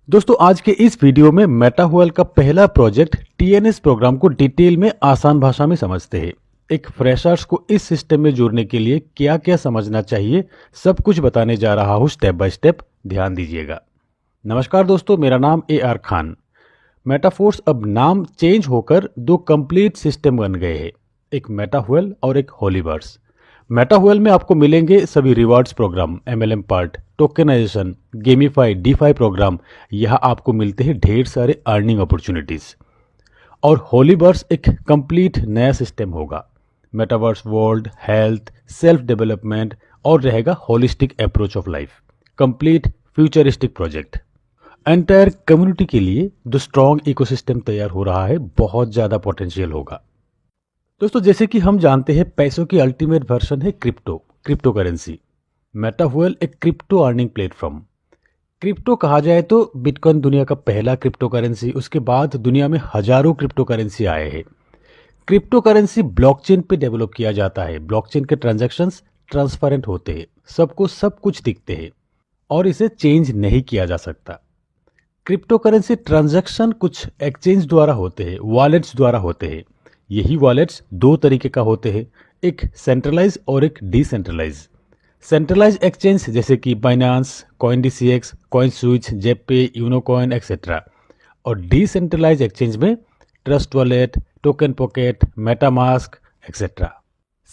दोस्तों आज के इस वीडियो में मेटाहुएल का पहला प्रोजेक्ट टीएनएस प्रोग्राम को डिटेल में आसान भाषा में समझते हैं। एक फ्रेशर्स को इस सिस्टम में जुड़ने के लिए क्या क्या समझना चाहिए सब कुछ बताने जा रहा हूँ स्टेप बाय स्टेप, ध्यान दीजिएगा। नमस्कार दोस्तों, मेरा नाम AR खान। मेटाफोर्स अब नाम चेंज होकर दो कंप्लीट सिस्टम बन गए हैं, एक मेटाहुएल और एक होलीवर्स। मेटाहुएल में आपको मिलेंगे सभी rewards program, MLM part, tokenization, gamify, DeFi program. यहाँ आपको मिलते हैं ढेर सारे अर्निंग अपॉर्चुनिटीज। और होलीवर्स एक कंप्लीट नया सिस्टम होगा, metaverse world, health, self development और रहेगा holistic approach of life. Complete futuristic project entire community के लिए जो स्ट्रॉन्ग इकोसिस्टम तैयार हो रहा है, बहुत ज़्यादा पोटेंशियल होगा। दोस्तों जैसे कि हम जानते हैं पैसों की अल्टीमेट वर्जन है क्रिप्टो करेंसी। मेटाहुएल एक क्रिप्टो अर्निंग प्लेटफॉर्म। क्रिप्टो कहा जाए तो बिटकॉइन दुनिया का पहला क्रिप्टो करेंसी, उसके बाद दुनिया में हजारों क्रिप्टो करेंसी आए हैं। क्रिप्टो करेंसी ब्लॉकचेन पे डेवलप किया जाता है। ब्लॉकचेन के ट्रांजैक्शंस ट्रांसपेरेंट होते हैं, सबको सब कुछ दिखते हैं और इसे चेंज नहीं किया जा सकता। क्रिप्टो करेंसी ट्रांजैक्शन कुछ एक्सचेंज द्वारा होते हैं, वॉलेट्स द्वारा होते हैं। यही वॉलेट्स दो तरीके का होते हैं, एक सेंट्रलाइज और एक डिसेंट्रलाइज। सेंट्रलाइज एक्सचेंज जैसे कि Binance, CoinDCX, CoinSwitch, ZebPay, Unocoin etcetera. और डिसेंट्रलाइज एक्सचेंज में trust wallet, token pocket, MetaMask etcetera.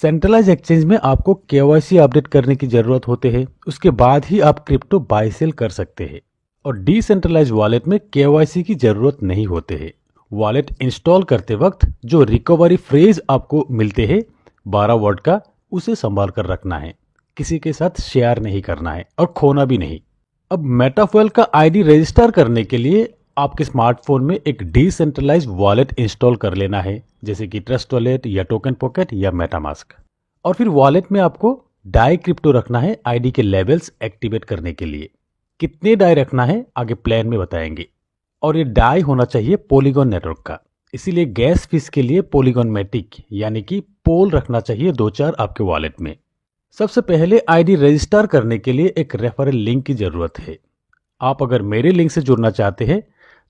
Centralize exchange में आपको KYC अपडेट करने की जरूरत होते है, उसके बाद ही आप क्रिप्टो बाय सेल कर सकते हैं। और डिसेंट्रलाइज वॉलेट में KYC की जरूरत नहीं होते है। वॉलेट इंस्टॉल करते वक्त जो रिकवरी फ्रेज आपको मिलते हैं 12 वर्ड का, उसे संभाल कर रखना है, किसी के साथ शेयर नहीं करना है और खोना भी नहीं। अब मेटाहुएल का ID रजिस्टर करने के लिए आपके स्मार्टफोन में एक डिसेंट्रलाइज वॉलेट इंस्टॉल कर लेना है, जैसे कि ट्रस्ट वॉलेट या टोकन पॉकेट या मेटामास्क। और फिर वॉलेट में आपको डाई क्रिप्टो रखना है ID के लेवल्स एक्टिवेट करने के लिए। कितने डाई रखना है आगे प्लान में बताएंगे। और ये डाई होना चाहिए पॉलीगॉन नेटवर्क का, इसीलिए गैस फीस के लिए पॉलीगॉन मैटिक यानी कि पोल रखना चाहिए 2-4 आपके वॉलेट में। सबसे पहले ID रजिस्टर करने के लिए एक रेफरल लिंक की जरूरत है। आप अगर मेरे लिंक से जुड़ना चाहते हैं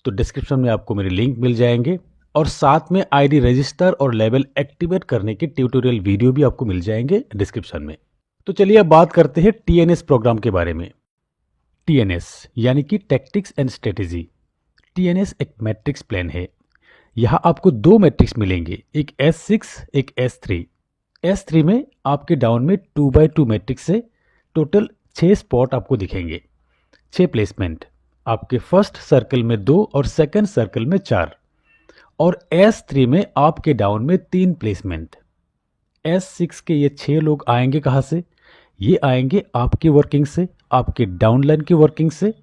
तो डिस्क्रिप्शन में आपको मेरे लिंक मिल जाएंगे और साथ में ID रजिस्टर और लेवल एक्टिवेट करने के ट्यूटोरियल वीडियो भी आपको मिल जाएंगे डिस्क्रिप्शन में। तो चलिए अब बात करते हैं TNS प्रोग्राम के बारे में। TNS यानी कि टैक्टिक्स एंड स्ट्रेटेजी। TNS एक मैट्रिक्स प्लान है। यहाँ आपको दो मैट्रिक्स मिलेंगे, एक S6 एक S3। S3 में आपके डाउन में 2x2 मैट्रिक्स से टोटल 6 स्पॉट आपको दिखेंगे, 6 प्लेसमेंट। आपके फर्स्ट सर्कल में 2 और सेकंड सर्कल में 4। और S3 में आपके डाउन में 3 प्लेसमेंट। S6 के ये 6 लोग आएंगे कहाँ से? ये आएंगे आपकी वर्किंग से, आपके डाउन लाइन की वर्किंग से,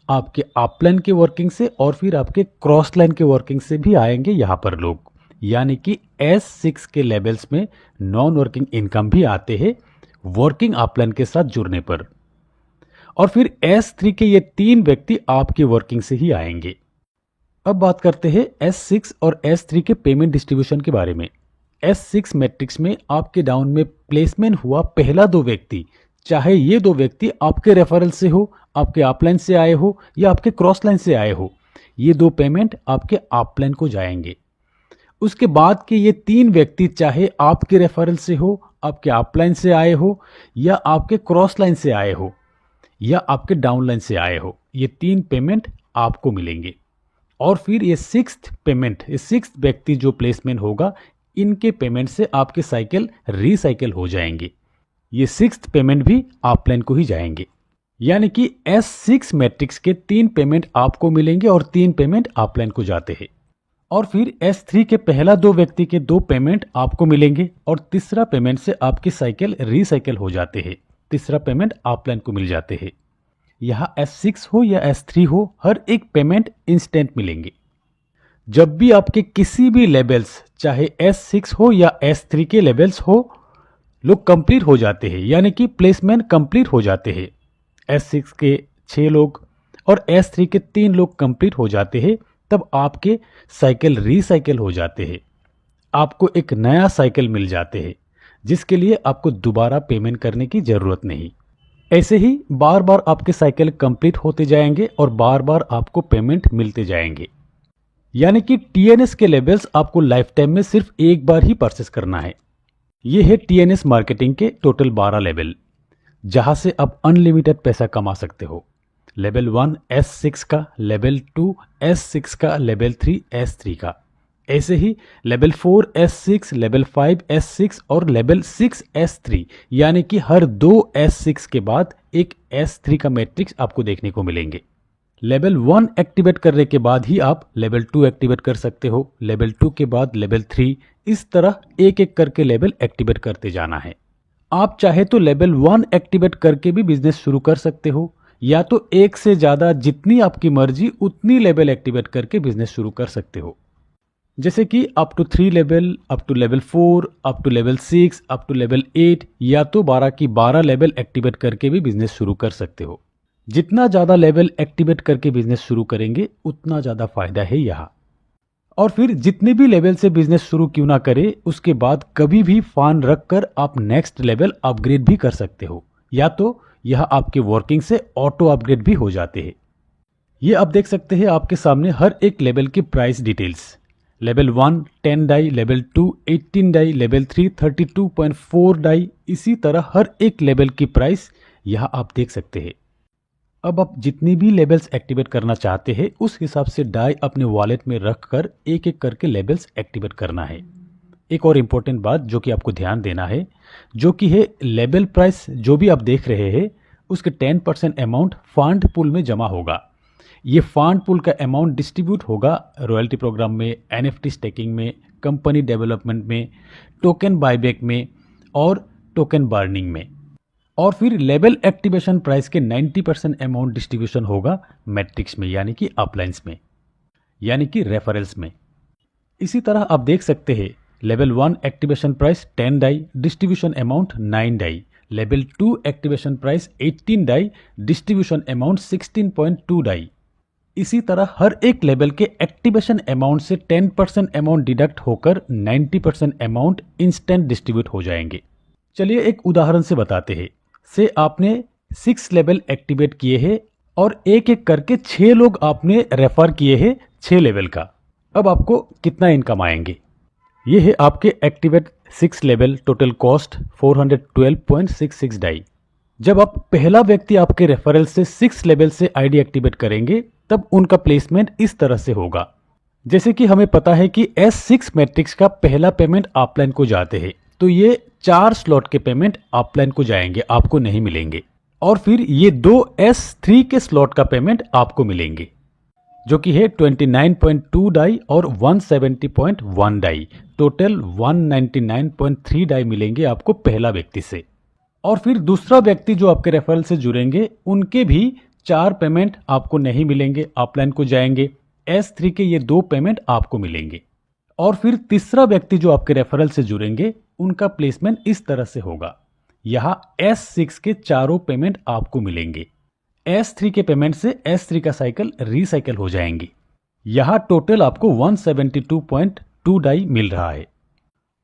आपके अपलाइन के वर्किंग से और फिर आपके क्रॉस लाइन के वर्किंग से भी आएंगे यहाँ पर लोग। यानी कि S6 के लेवल्स में नॉन वर्किंग इनकम भी आते हैं वर्किंग अपलाइन के साथ जुड़ने पर। और फिर S3 के ये 3 व्यक्ति आपके वर्किंग से ही आएंगे। अब बात करते हैं S6 और S3 के पेमेंट डिस्ट्रीब्यूशन के बारे में। S6 मैट्रिक्स में आपके डाउन में प्लेसमेंट हुआ पहला 2 व्यक्ति, चाहे ये 2 व्यक्ति आपके रेफरल से हो, आपके अपलाइन से आए हो या आपके क्रॉस लाइन से आए हो, ये 2 पेमेंट आपके अपलाइन को जाएंगे। उसके बाद के ये 3 व्यक्ति चाहे आपके रेफरल से हो, आपके अपलाइन से आए हो या आपके क्रॉस लाइन से आए हो या आपके डाउन लाइन से आए हो, ये 3 पेमेंट आपको मिलेंगे। और फिर ये 6th पेमेंट, ये 6th व्यक्ति जो प्लेसमेंट होगा, इनके पेमेंट से आपके साइकिल रिसाइकिल हो जाएंगे। ये 6th पेमेंट भी अपलाइन को ही जाएंगे। यानी कि S6 मैट्रिक्स के 3 पेमेंट आपको मिलेंगे और 3 पेमेंट अपलाइन को जाते हैं। और फिर S3 के पहला 2 व्यक्ति के 2 पेमेंट आपको मिलेंगे और तीसरा पेमेंट से आपकी साइकिल रिसाइकिल हो जाते हैं, तीसरा पेमेंट अपलाइन को मिल जाते हैं। यहाँ S6 हो या S3 हो, हर एक पेमेंट इंस्टेंट मिलेंगे। जब भी आपके किसी भी लेवल्स, चाहे S6 हो या S3 के लेवल्स हो, लोग कंप्लीट हो जाते हैं, यानी कि प्लेसमेंट कंप्लीट हो जाते हैं। S6 के 6 लोग और S3 के 3 लोग कंप्लीट हो जाते हैं, तब आपके साइकिल रिसाइकिल हो जाते हैं। आपको एक नया साइकिल मिल जाते हैं, जिसके लिए आपको दोबारा पेमेंट करने की जरूरत नहीं। ऐसे ही बार बार आपके साइकिल कंप्लीट होते जाएंगे और बार बार आपको पेमेंट मिलते जाएंगे। यानी कि टीएनएस के लेवल्स आपको लाइफ टाइम में सिर्फ एक बार ही परचेस करना है। ये है टीएनएस मार्केटिंग के टोटल 12 लेवल, जहां से आप अनलिमिटेड पैसा कमा सकते हो। लेवल 1 S6 का, लेवल 2 S6 का, लेवल 3 S3 का। ऐसे ही लेवल 4 S6, लेवल 5 S6 और लेवल 6 S3, यानी कि हर 2 S6 के बाद एक S3 का मैट्रिक्स आपको देखने को मिलेंगे। लेवल 1 एक्टिवेट करने के बाद ही आप लेवल 2 एक्टिवेट कर सकते हो, लेवल 2 के बाद लेवल 3, इस तरह एक एक करके लेवल एक्टिवेट करते जाना है। आप चाहे तो लेवल 1 एक्टिवेट करके भी बिजनेस शुरू कर सकते हो, या तो एक से ज्यादा जितनी आपकी मर्जी उतनी लेवल एक्टिवेट करके बिजनेस शुरू कर सकते हो। जैसे कि up to 3 level, up to level 4, up to level 6, up to level 8, या तो 12 की 12 लेवल एक्टिवेट करके भी बिजनेस शुरू कर सकते हो। जितना ज्यादा लेवल एक्टिवेट करके बिजनेस शुरू करेंगे उतना ज्यादा फायदा है यहाँ। और फिर जितने भी लेवल से बिजनेस शुरू क्यों ना करें, उसके बाद कभी भी फंड रखकर आप नेक्स्ट लेवल अपग्रेड भी कर सकते हो, या तो यह आपके वर्किंग से ऑटो अपग्रेड भी हो जाते हैं। ये आप देख सकते हैं आपके सामने हर एक लेवल की price details. Level 1 10 DAI, level 2 18 DAI, level 3 32.4 DAI, इसी तरह हर एक लेवल की प्राइस यहाँ आप देख सकते हैं। अब आप जितनी भी लेवल्स एक्टिवेट करना चाहते हैं उस हिसाब से डाई अपने वॉलेट में रखकर एक एक करके लेवल्स एक्टिवेट करना है। एक और इम्पोर्टेंट बात जो कि आपको ध्यान देना है, जो कि है लेवल प्राइस जो भी आप देख रहे हैं उसके 10% अमाउंट फंड पूल में जमा होगा। ये फंड पूल का अमाउंट डिस्ट्रीब्यूट होगा रॉयल्टी प्रोग्राम में, एनएफटी स्टेकिंग में, कंपनी डेवलपमेंट में, टोकन बायबैक में और टोकन बर्निंग में। और फिर लेवल एक्टिवेशन प्राइस के 90% अमाउंट डिस्ट्रीब्यूशन होगा मैट्रिक्स में, यानी कि अपलाइंस में, यानी कि रेफरल्स में। इसी तरह आप देख सकते हैं level 1 activation price 10 DAI, distribution amount 9 DAI. Level 2 activation price 18 DAI, distribution amount 16.2 DAI. इसी तरह हर एक लेवल के एक्टिवेशन अमाउंट से 10% अमाउंट डिडक्ट होकर 90% अमाउंट इंस्टेंट डिस्ट्रीब्यूट हो जाएंगे। चलिए एक उदाहरण से बताते हैं। से आपने 6 लेवल एक्टिवेट किए हैं और एक एक करके 6 लोग आपने रेफर किए हैं 6 लेवल का। अब आपको कितना इनकम आएंगे? ये है आपके activate 6 level, total cost 412.66 DAI. जब आप पहला व्यक्ति आपके रेफरल से 6 लेवल से आईडी एक्टिवेट करेंगे तब उनका प्लेसमेंट इस तरह से होगा। जैसे कि हमें पता है कि S6 मैट्रिक्स का पहला पेमेंट अपलाइन को जाते हैं, तो ये 4 स्लॉट के पेमेंट अपलाइन को जाएंगे, आपको नहीं मिलेंगे। और फिर ये 2 S3 के स्लॉट का पेमेंट आपको मिलेंगे, जो कि है 29.2 डाई और 170.1 डाई। टोटल 199.3 डाई मिलेंगे आपको पहला व्यक्ति से। और फिर दूसरा व्यक्ति जो आपके रेफरल से जुड़ेंगे उनके भी 4 पेमेंट आपको नहीं मिलेंगे, अपलाइन को जाएंगे। S3 के ये 2 पेमेंट आपको मिलेंगे। और फिर तीसरा व्यक्ति जो आपके रेफरल से जुड़ेंगे उनका प्लेसमेंट इस तरह से होगा। यहाँ S6 के 4 पेमेंट आपको मिलेंगे। S3 के पेमेंट से S3 का साइकिल रिसाइकिल हो जाएंगे। यहाँ टोटल आपको 172.2 डाई मिल रहा है।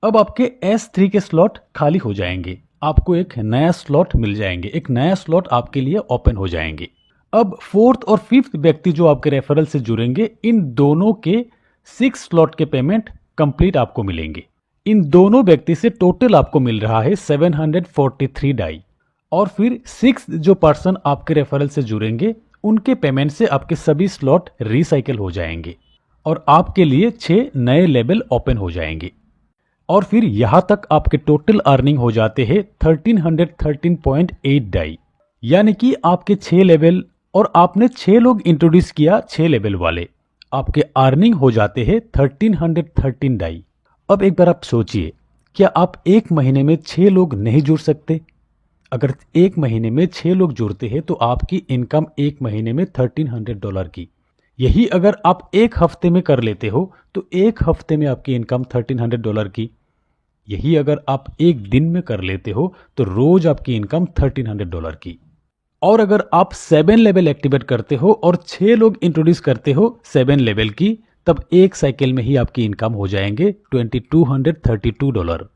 अब आपके S3 के स्लॉट खाली हो जाएंगे, आपको एक नया स्लॉट मिल जाएंगे, एक नया स्लॉट आपके लिए ओपन हो जाएंगे। अब 4th और 5th व्यक्ति जो आपके रेफरल से जुड़ेंगे इन दोनों के 6 स्लॉट के पेमेंट कंप्लीट आपको मिलेंगे। इन दोनों व्यक्ति से टोटल आपको मिल रहा है 743 डाई। और फिर 6th जो पर्सन आपके रेफरल से जुड़ेंगे उनके पेमेंट से आपके सभी स्लॉट रिसाइकिल हो जाएंगे और आपके लिए 6 नए लेवल ओपन हो जाएंगे। और फिर यहां तक आपके टोटल अर्निंग हो जाते हैं 1313.8 डाई। यानी कि आपके 6 लेवल और आपने 6 लोग इंट्रोड्यूस किया 6 लेवल वाले, आपके अर्निंग हो जाते हैं 1313 डाई। अब एक बार आप सोचिए, क्या आप एक महीने में 6 लोग नहीं जुड़ सकते? अगर एक महीने में 6 लोग जुड़ते हैं तो आपकी इनकम एक महीने में $1300 की। यही अगर आप एक हफ्ते में कर लेते हो तो एक हफ्ते में आपकी इनकम $1300 की। यही अगर आप एक दिन में कर लेते हो तो रोज आपकी इनकम $1300 की। और अगर आप 7 लेवल एक्टिवेट करते हो और 6 लोग इंट्रोड्यूस करते हो 7 लेवल की, तब एक साइकिल में ही आपकी इनकम हो जाएंगे $2232।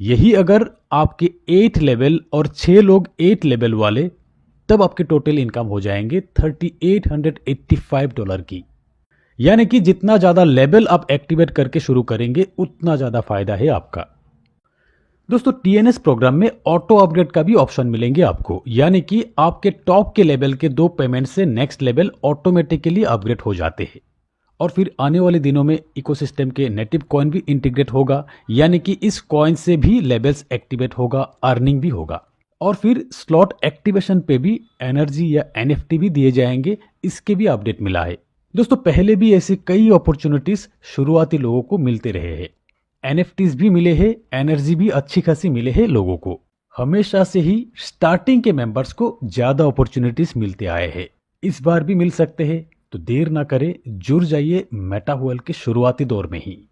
यही अगर आपके 8 लेवल और 6 लोग 8 लेवल वाले, तब आपके टोटल इनकम हो जाएंगे $3885 की। यानी कि जितना ज्यादा लेवल आप एक्टिवेट करके शुरू करेंगे उतना ज्यादा फायदा है आपका। दोस्तों, टीएनएस प्रोग्राम में ऑटो अपग्रेड का भी ऑप्शन मिलेंगे आपको, यानी कि आपके टॉप के लेवल के 2 पेमेंट से नेक्स्ट लेवल ऑटोमेटिकली अपग्रेड हो जाते हैं। और फिर आने वाले दिनों में इकोसिस्टम के नेटिव कॉइन भी इंटीग्रेट होगा, यानी कि इस कॉइन से भी लेवल्स एक्टिवेट होगा, अर्निंग भी होगा। और फिर स्लॉट एक्टिवेशन पे भी एनर्जी या एनएफटी भी दिए जाएंगे, इसके भी अपडेट मिला है। दोस्तों, पहले भी ऐसी कई अपॉर्चुनिटीज शुरुआती लोगों को मिलते रहे हैं। एनएफटीज भी मिले हैं, एनर्जी भी अच्छी खासी मिले हैं लोगों को। हमेशा से ही स्टार्टिंग के मेंबर्स को ज्यादा अपॉर्चुनिटीज मिलते आए हैं, इस बार भी मिल सकते हैं। तो देर ना करें, जुड़ जाइए मेटाहुएल के शुरुआती दौर में ही।